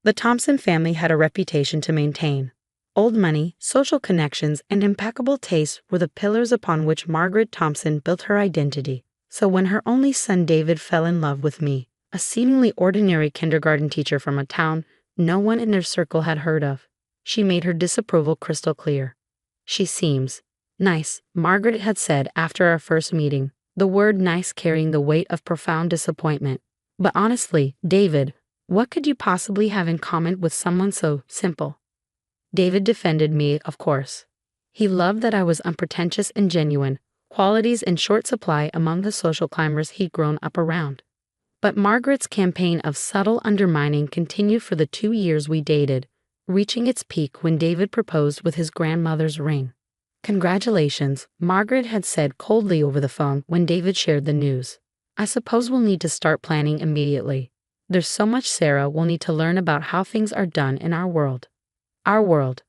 The Thompson family had a reputation to maintain. Old money, social connections, and impeccable taste were the pillars upon which Margaret Thompson built her identity. So when her only son David fell in love with me, a seemingly ordinary kindergarten teacher from a town no one in their circle had heard of, she made her disapproval crystal clear. "She seems nice," Margaret had said after our first meeting, the word nice carrying the weight of profound disappointment. "But honestly, David, what could you possibly have in common with someone so simple?" David defended me, of course. He loved that I was unpretentious and genuine, qualities in short supply among the social climbers he'd grown up around. But Margaret's campaign of subtle undermining continued for the 2 years we dated, reaching its peak when David proposed with his grandmother's ring. "Congratulations," Margaret had said coldly over the phone when David shared the news. "I suppose we'll need to start planning immediately. There's so much Sarah will need to learn about how things are done in our world." Our world.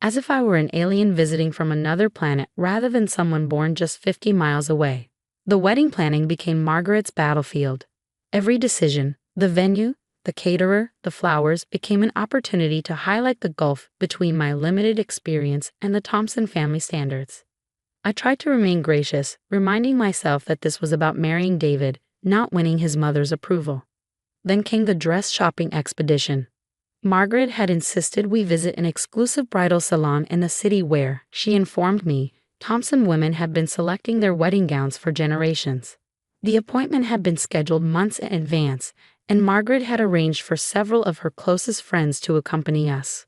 As if I were an alien visiting from another planet rather than someone born just 50 miles away. The wedding planning became Margaret's battlefield. Every decision, the venue, the caterer, the flowers, became an opportunity to highlight the gulf between my limited experience and the Thompson family standards. I tried to remain gracious, reminding myself that this was about marrying David, not winning his mother's approval. Then came the dress shopping expedition. Margaret had insisted we visit an exclusive bridal salon in the city where, she informed me, Thompson women had been selecting their wedding gowns for generations. The appointment had been scheduled months in advance, and Margaret had arranged for several of her closest friends to accompany us.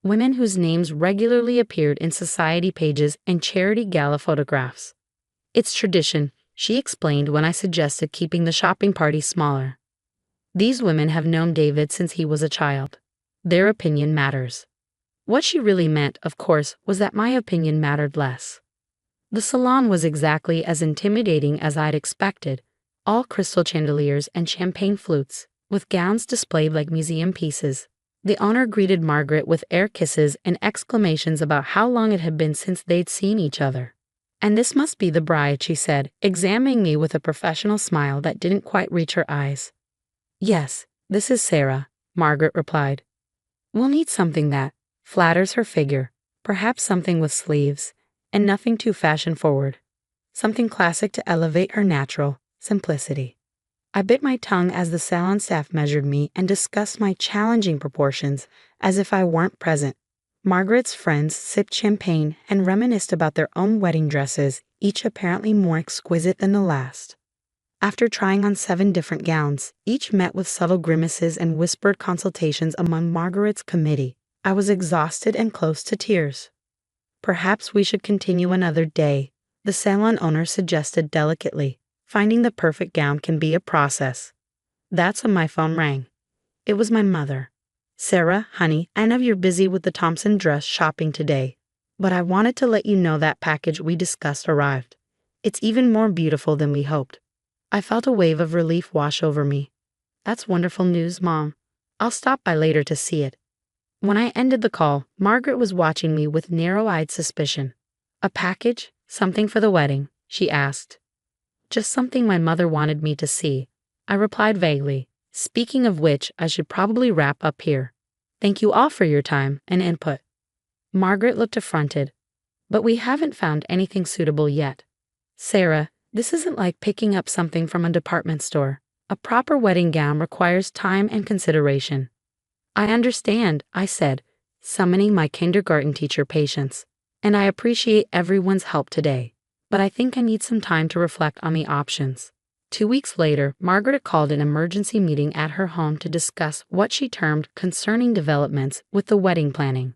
Women whose names regularly appeared in society pages and charity gala photographs. "It's tradition," she explained when I suggested keeping the shopping party smaller. "These women have known David since he was a child. Their opinion matters." What she really meant, of course, was that my opinion mattered less. The salon was exactly as intimidating as I'd expected, all crystal chandeliers and champagne flutes, with gowns displayed like museum pieces. The owner greeted Margaret with air kisses and exclamations about how long it had been since they'd seen each other. "And this must be the bride," she said, examining me with a professional smile that didn't quite reach her eyes. "Yes, this is Sarah," Margaret replied. "We'll need something that flatters her figure, perhaps something with sleeves, and nothing too fashion-forward. Something classic to elevate her natural simplicity." I bit my tongue as the salon staff measured me and discussed my challenging proportions as if I weren't present. Margaret's friends sipped champagne and reminisced about their own wedding dresses, each apparently more exquisite than the last. After trying on 7 different gowns, each met with subtle grimaces and whispered consultations among Margaret's committee, I was exhausted and close to tears. "Perhaps we should continue another day," the salon owner suggested delicately. "Finding the perfect gown can be a process." That's when my phone rang. It was my mother. "Sarah, honey, I know you're busy with the Thompson dress shopping today, but I wanted to let you know that package we discussed arrived. It's even more beautiful than we hoped." I felt a wave of relief wash over me. "That's wonderful news, Mom. I'll stop by later to see it." When I ended the call, Margaret was watching me with narrow-eyed suspicion. "A package? Something for the wedding?" she asked. "Just something my mother wanted me to see," I replied vaguely. "Speaking of which, I should probably wrap up here. Thank you all for your time and input." Margaret looked affronted. "But we haven't found anything suitable yet. Sarah, this isn't like picking up something from a department store. A proper wedding gown requires time and consideration." "I understand," I said, summoning my kindergarten teacher patience. "And I appreciate everyone's help today. But I think I need some time to reflect on the options." 2 weeks later, Margaret called an emergency meeting at her home to discuss what she termed concerning developments with the wedding planning.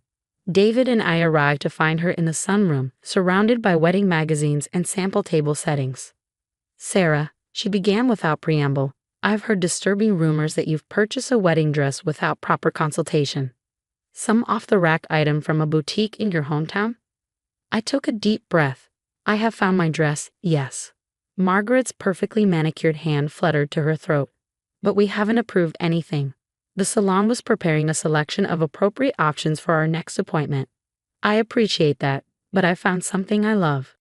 David and I arrived to find her in the sunroom, surrounded by wedding magazines and sample table settings. "Sarah," she began without preamble, "I've heard disturbing rumors that you've purchased a wedding dress without proper consultation. Some off-the-rack item from a boutique in your hometown?" I took a deep breath. "I have found my dress, yes." Margaret's perfectly manicured hand fluttered to her throat. "But we haven't approved anything. The salon was preparing a selection of appropriate options for our next appointment." "I appreciate that, but I found something I love."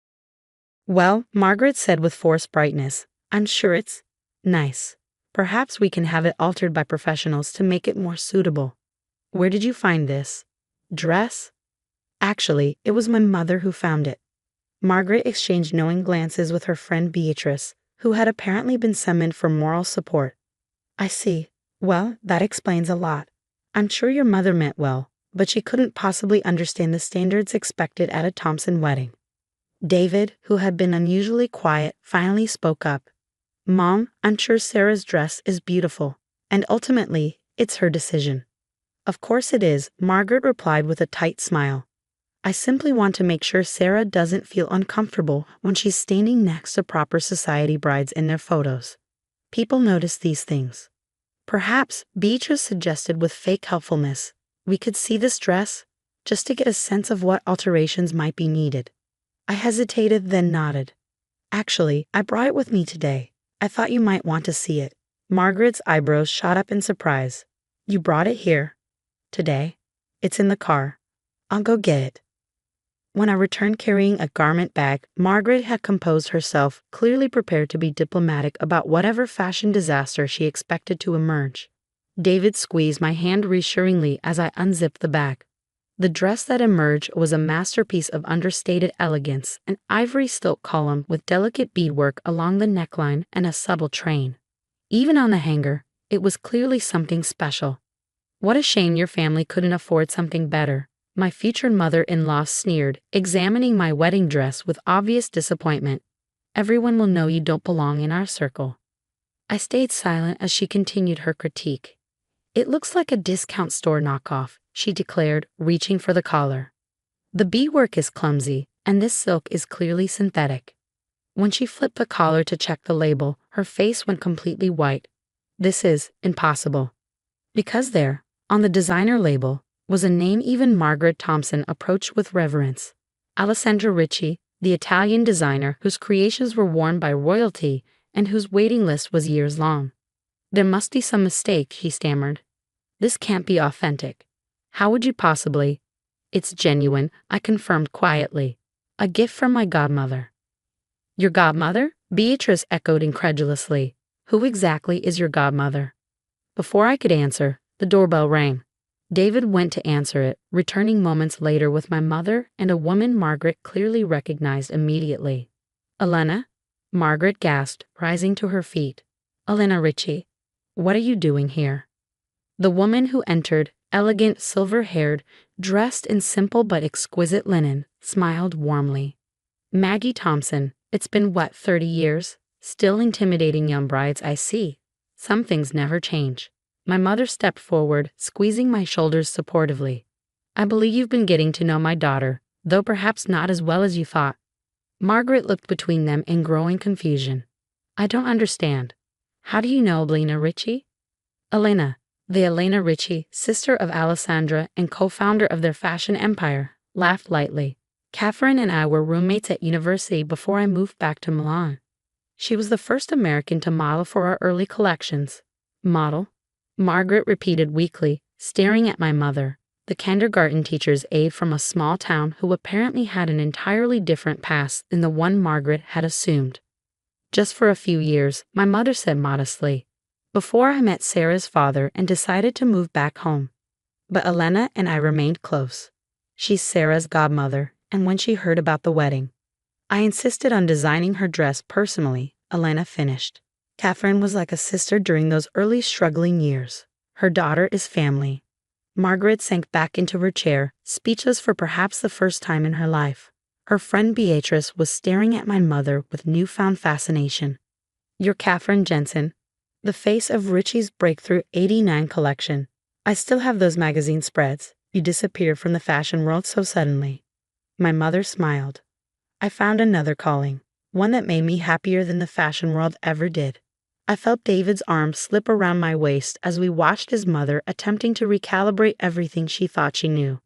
"Well," Margaret said with forced brightness, "I'm sure it's nice. Perhaps we can have it altered by professionals to make it more suitable." Where did you find this dress? Actually, it was my mother who found it. Margaret exchanged knowing glances with her friend Beatrice, who had apparently been summoned for moral support. I see. Well, that explains a lot. I'm sure your mother meant well, but she couldn't possibly understand the standards expected at a Thompson wedding. David, who had been unusually quiet, finally spoke up. Mom, I'm sure Sarah's dress is beautiful, and ultimately, it's her decision. Of course it is, Margaret replied with a tight smile. I simply want to make sure Sarah doesn't feel uncomfortable when she's standing next to proper society brides in their photos. People notice these things. Perhaps, Beatrice suggested with fake helpfulness, we could see this dress, just to get a sense of what alterations might be needed. I hesitated, then nodded. Actually, I brought it with me today. I thought you might want to see it. Margaret's eyebrows shot up in surprise. You brought it here? Today? It's in the car. I'll go get it. When I returned carrying a garment bag, Margaret had composed herself, clearly prepared to be diplomatic about whatever fashion disaster she expected to emerge. David squeezed my hand reassuringly as I unzipped the bag. The dress that emerged was a masterpiece of understated elegance, an ivory silk column with delicate beadwork along the neckline and a subtle train. Even on the hanger, it was clearly something special. What a shame your family couldn't afford something better, my future mother-in-law sneered, examining my wedding dress with obvious disappointment. Everyone will know you don't belong in our circle. I stayed silent as she continued her critique. It looks like a discount store knockoff, she declared, reaching for the collar. The beadwork is clumsy, and this silk is clearly synthetic. When she flipped the collar to check the label, her face went completely white. This is impossible. Because there, on the designer label, was a name even Margaret Thompson approached with reverence. Alessandra Ricci, the Italian designer whose creations were worn by royalty and whose waiting list was years long. There must be some mistake, he stammered. This can't be authentic. How would you possibly? It's genuine, I confirmed quietly. A gift from my godmother. Your godmother? Beatrice echoed incredulously. Who exactly is your godmother? Before I could answer, the doorbell rang. David went to answer it, returning moments later with my mother and a woman Margaret clearly recognized immediately. Elena? Margaret gasped, rising to her feet. Elena Ricci, what are you doing here? The woman who entered, elegant, silver-haired, dressed in simple but exquisite linen, smiled warmly. Maggie Thompson, it's been 30 years? Still intimidating young brides, I see. Some things never change. My mother stepped forward, squeezing my shoulders supportively. I believe you've been getting to know my daughter, though perhaps not as well as you thought. Margaret looked between them in growing confusion. I don't understand. How do you know Elena Ricci? Elena, the Elena Ricci, sister of Alessandra and co-founder of their fashion empire, laughed lightly. Catherine and I were roommates at university before I moved back to Milan. She was the first American to model for our early collections. Model? Margaret repeated weakly, staring at my mother, the kindergarten teacher's aide from a small town who apparently had an entirely different past than the one Margaret had assumed. Just for a few years, my mother said modestly, before I met Sarah's father and decided to move back home. But Elena and I remained close. She's Sarah's godmother, and when she heard about the wedding, I insisted on designing her dress personally, Elena finished. Catherine was like a sister during those early struggling years. Her daughter is family. Margaret sank back into her chair, speechless for perhaps the first time in her life. Her friend Beatrice was staring at my mother with newfound fascination. You're Catherine Jensen, the face of Ricci's breakthrough '89 collection. I still have those magazine spreads. You disappeared from the fashion world so suddenly. My mother smiled. I found another calling, one that made me happier than the fashion world ever did. I felt David's arm slip around my waist as we watched his mother attempting to recalibrate everything she thought she knew.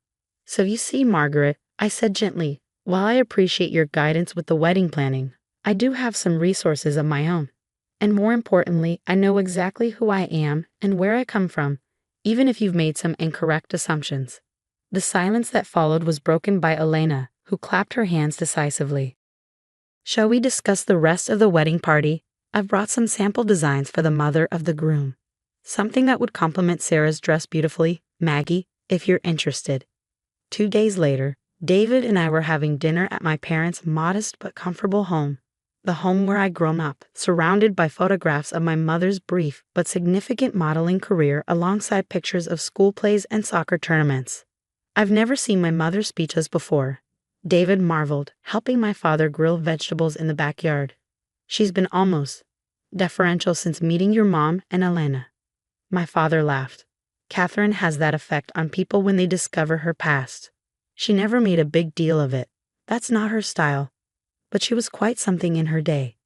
So you see, Margaret, I said gently, while I appreciate your guidance with the wedding planning, I do have some resources of my own. And more importantly, I know exactly who I am and where I come from, even if you've made some incorrect assumptions. The silence that followed was broken by Elena, who clapped her hands decisively. Shall we discuss the rest of the wedding party? I've brought some sample designs for the mother of the groom. Something that would complement Sarah's dress beautifully, Maggie, if you're interested." 2 days later, David and I were having dinner at my parents' modest but comfortable home. The home where I'd grown up, surrounded by photographs of my mother's brief but significant modeling career alongside pictures of school plays and soccer tournaments. "I've never seen my mother speechless before," David marveled, helping my father grill vegetables in the backyard. "She's been almost deferential since meeting your mom and Elena." My father laughed. "Catherine has that effect on people when they discover her past. She never made a big deal of it. That's not her style. But she was quite something in her day.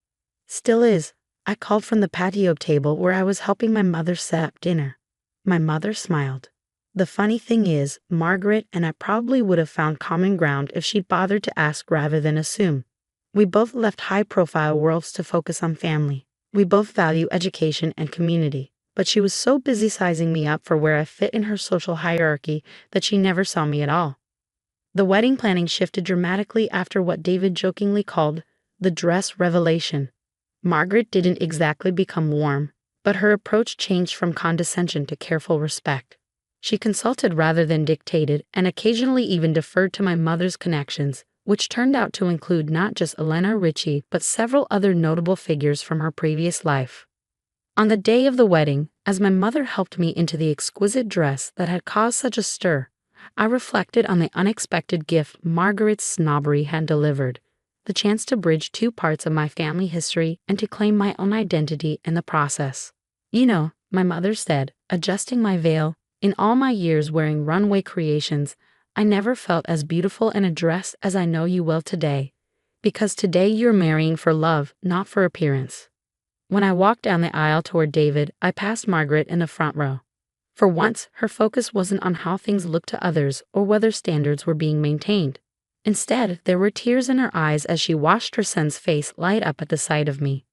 Still is." I called from the patio table where I was helping my mother set up dinner. My mother smiled. "The funny thing is, Margaret and I probably would have found common ground if she'd bothered to ask rather than assume. We both left high-profile worlds to focus on family. We both value education and community. But she was so busy sizing me up for where I fit in her social hierarchy that she never saw me at all." The wedding planning shifted dramatically after what David jokingly called the dress revelation. Margaret didn't exactly become warm, but her approach changed from condescension to careful respect. She consulted rather than dictated, and occasionally even deferred to my mother's connections, which turned out to include not just Elena Ritchie but several other notable figures from her previous life. On the day of the wedding, as my mother helped me into the exquisite dress that had caused such a stir, I reflected on the unexpected gift Margaret's snobbery had delivered, the chance to bridge two parts of my family history and to claim my own identity in the process. "You know," my mother said, adjusting my veil, "in all my years wearing runway creations, I never felt as beautiful in a dress as I know you will today. Because today you're marrying for love, not for appearance." When I walked down the aisle toward David, I passed Margaret in the front row. For once, her focus wasn't on how things looked to others or whether standards were being maintained. Instead, there were tears in her eyes as she watched her son's face light up at the sight of me.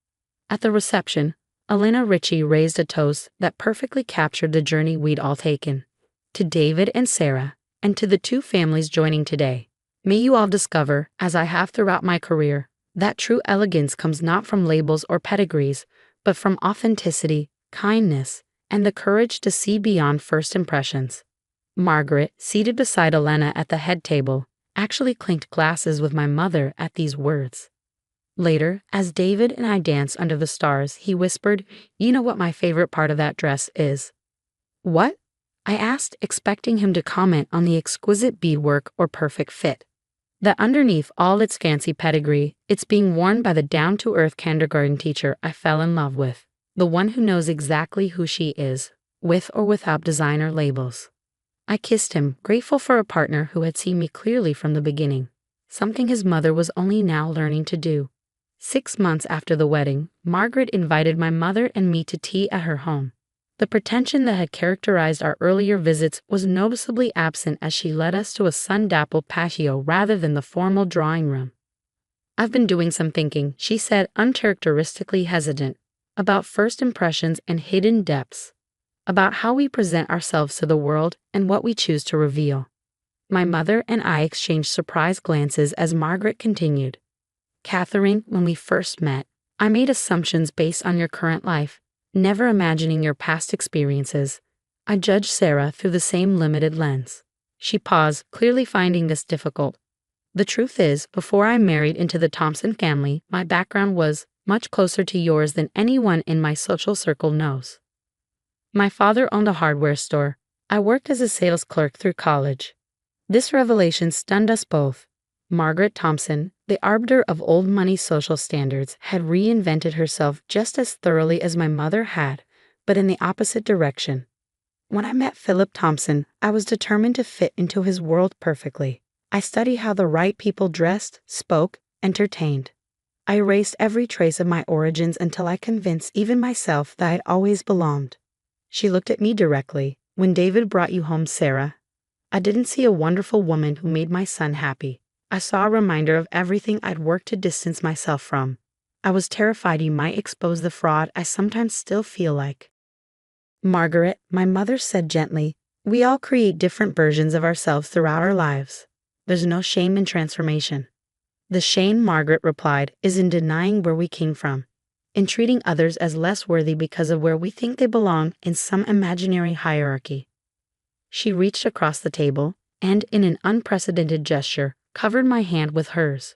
At the reception, Elena Ritchie raised a toast that perfectly captured the journey we'd all taken. "To David and Sarah, and to the two families joining today. May you all discover, as I have throughout my career, that true elegance comes not from labels or pedigrees, but from authenticity, kindness, and the courage to see beyond first impressions." Margaret, seated beside Elena at the head table, actually clinked glasses with my mother at these words. Later, as David and I danced under the stars, he whispered, "You know what my favorite part of that dress is?" "What?" I asked, expecting him to comment on the exquisite beadwork or perfect fit. "That underneath all its fancy pedigree, it's being worn by the down-to-earth kindergarten teacher I fell in love with. The one who knows exactly who she is, with or without designer labels." I kissed him, grateful for a partner who had seen me clearly from the beginning, something his mother was only now learning to do. 6 months after the wedding, Margaret invited my mother and me to tea at her home. The pretension that had characterized our earlier visits was noticeably absent as she led us to a sun-dappled patio rather than the formal drawing room. "I've been doing some thinking," she said, uncharacteristically hesitant, "about first impressions and hidden depths, about how we present ourselves to the world and what we choose to reveal." My mother and I exchanged surprised glances as Margaret continued. "Catherine, when we first met, I made assumptions based on your current life, never imagining your past experiences. I judged Sarah through the same limited lens." She paused, clearly finding this difficult. "The truth is, before I married into the Thompson family, my background was much closer to yours than anyone in my social circle knows. My father owned a hardware store. I worked as a sales clerk through college." This revelation stunned us both. Margaret Thompson, the arbiter of old money social standards, had reinvented herself just as thoroughly as my mother had, but in the opposite direction. When I met Philip Thompson, I was determined to fit into his world perfectly. I studied how the right people dressed, spoke, entertained. I erased every trace of my origins until I convinced even myself that I'd always belonged. She looked at me directly. "When David brought you home, Sarah, I didn't see a wonderful woman who made my son happy. I saw a reminder of everything I'd worked to distance myself from. I was terrified you might expose the fraud I sometimes still feel like." "Margaret," my mother said gently, "we all create different versions of ourselves throughout our lives. There's no shame in transformation. The shame," Margaret replied, "is in denying where we came from, in treating others as less worthy because of where we think they belong in some imaginary hierarchy." She reached across the table and, in an unprecedented gesture, covered my hand with hers.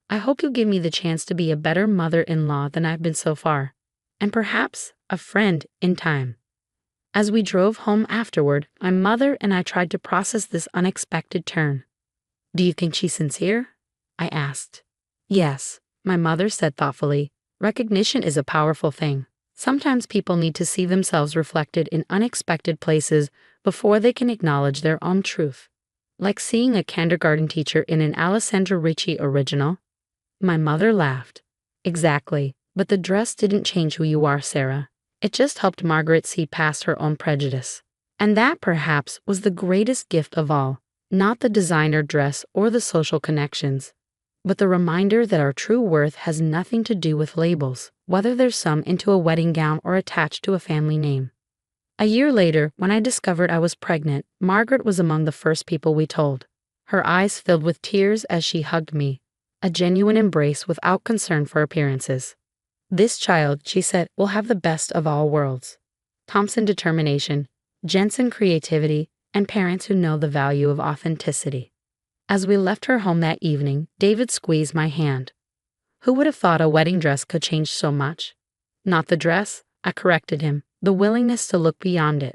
I hope you'll give me the chance to be a better mother-in-law than I've been so far, and perhaps a friend in time. As we drove home afterward, my mother and I tried to process this unexpected turn. Do you think she's sincere? I asked. Yes, my mother said thoughtfully. Recognition is a powerful thing. Sometimes people need to see themselves reflected in unexpected places before they can acknowledge their own truth. Like seeing a kindergarten teacher in an Alessandra Ricci original. My mother laughed. Exactly, but the dress didn't change who you are, Sarah. It just helped Margaret see past her own prejudice. And that, perhaps, was the greatest gift of all, not the designer dress or the social connections, but the reminder that our true worth has nothing to do with labels, whether they're sewn into a wedding gown or attached to a family name. A year later, when I discovered I was pregnant, Margaret was among the first people we told. Her eyes filled with tears as she hugged me, a genuine embrace without concern for appearances. This child, she said, will have the best of all worlds. Thompson determination, Jensen creativity, and parents who know the value of authenticity. As we left her home that evening, David squeezed my hand. Who would have thought a wedding dress could change so much? Not the dress, I corrected him, the willingness to look beyond it.